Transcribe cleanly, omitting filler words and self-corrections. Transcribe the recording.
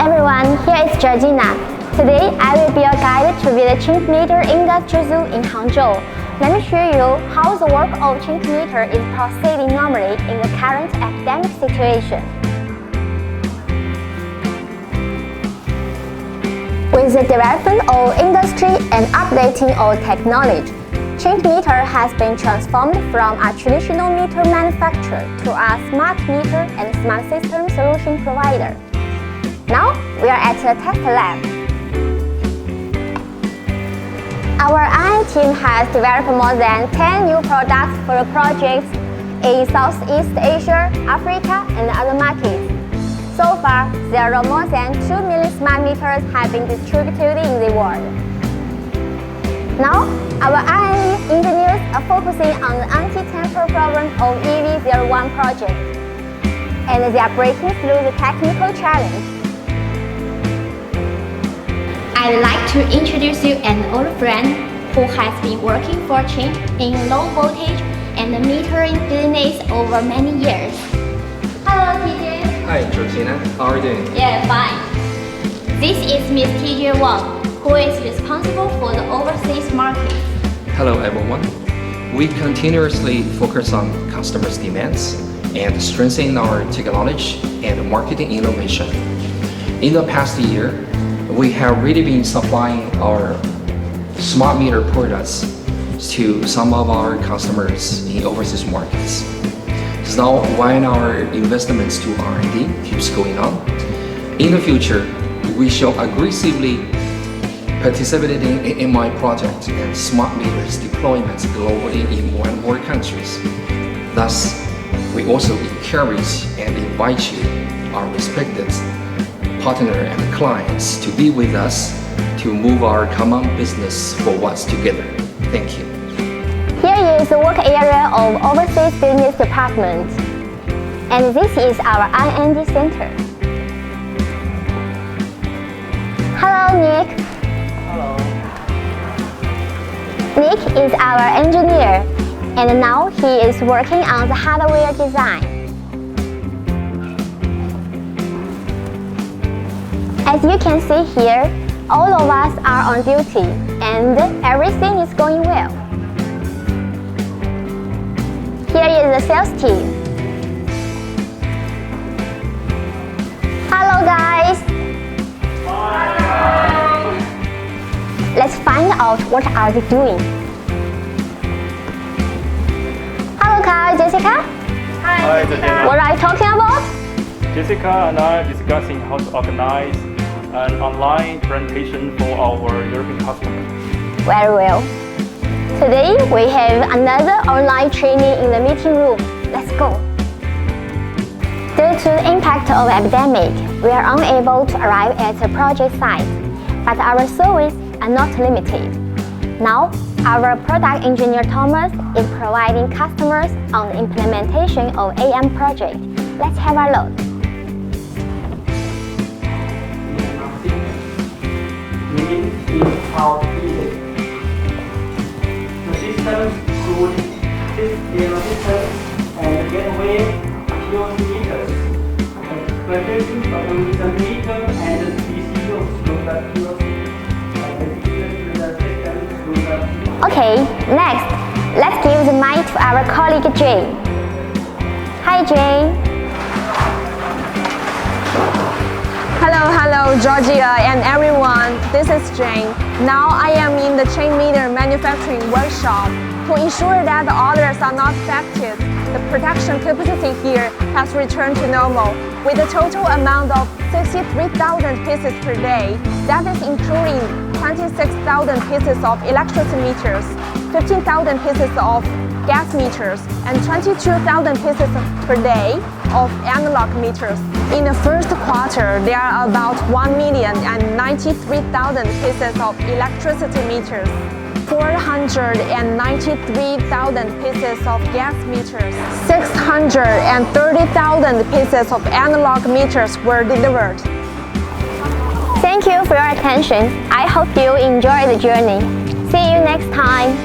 everyone, here is Georgina. Today I will be your guide to the CHINT meter industry zoo in Hangzhou. Let me show you how the work of CHINT meter is proceeding normally in the current epidemic situation. With the development of industry and updating of technology, CHINT meter has been transformed from a traditional meter manufacturer to a smart meter and smart system solution provider. Now, we are at the test lab. Our R&D team has developed more than 10 new products for projects in Southeast Asia, Africa, and other markets. So far, there are more than 2 million smart meters have been distributed in the world. Now, our R&D engineers are focusing on the anti-tamper problem of EV01 project, and they are breaking through the technical challenge. I'd like to introduce you an old friend who has been working for CHINT in low voltage and metering business over many years. Hello, TJ. Hi, Georgina. How are you doing? Yeah, fine. This is Ms. TJ Wang, who is responsible for the overseas market. Hello, everyone. We continuously focus on customers' demands and strengthen our technology and marketing innovation. In the past year, we have really been supplying our smart meter products to some of our customers in overseas markets. So while our investments to R&D keeps going on, in the future, we shall aggressively participate in my project and smart meters deployments globally in more and more countries. Thus, we also encourage and invite you, our respected partner and clients, to be with us to move our common business forward together. Thank you. Here is the work area of Overseas Business Department, and this is our R&D center. Hello, Nick. Hello. Nick is our engineer, and now he is working on the hardware design. As you can see here, all of us are on duty, and everything is going well. Here is the sales team. Hello, guys. Hi. Let's find out what are they doing. Hello, Kyle, Jessica. Hi, Georgina. What are you talking about? Jessica and I are discussing how to organize an online presentation for our European customers. Very well. Today we have another online training in the meeting room. Let's go. Due to the impact of epidemic, we are unable to arrive at the project site, but our services are not limited. Now, our product engineer Thomas is providing customers on the implementation of AM project. Let's have a look. Is how needed. The system includes resistors and gateway POC meters, preparation of the meter and the ECU through the POC, and the system through the Okay, next, let's give the mic to our colleague Jane. Hi, Jane. Hello, Georgia and everyone. This is Jane. Now I am in the CHINT meter manufacturing workshop. To ensure that the orders are not affected, the production capacity here has returned to normal, with a total amount of 63,000 pieces per day. That is including 26,000 pieces of electricity meters, 15,000 pieces of gas meters, and 22,000 pieces per day of analog meters. In the first quarter, there are about 1,093,000 pieces of electricity meters, 493,000 pieces of gas meters, 630,000 pieces of analog meters were delivered. Thank you for your attention. I hope you enjoy the journey. See you next time.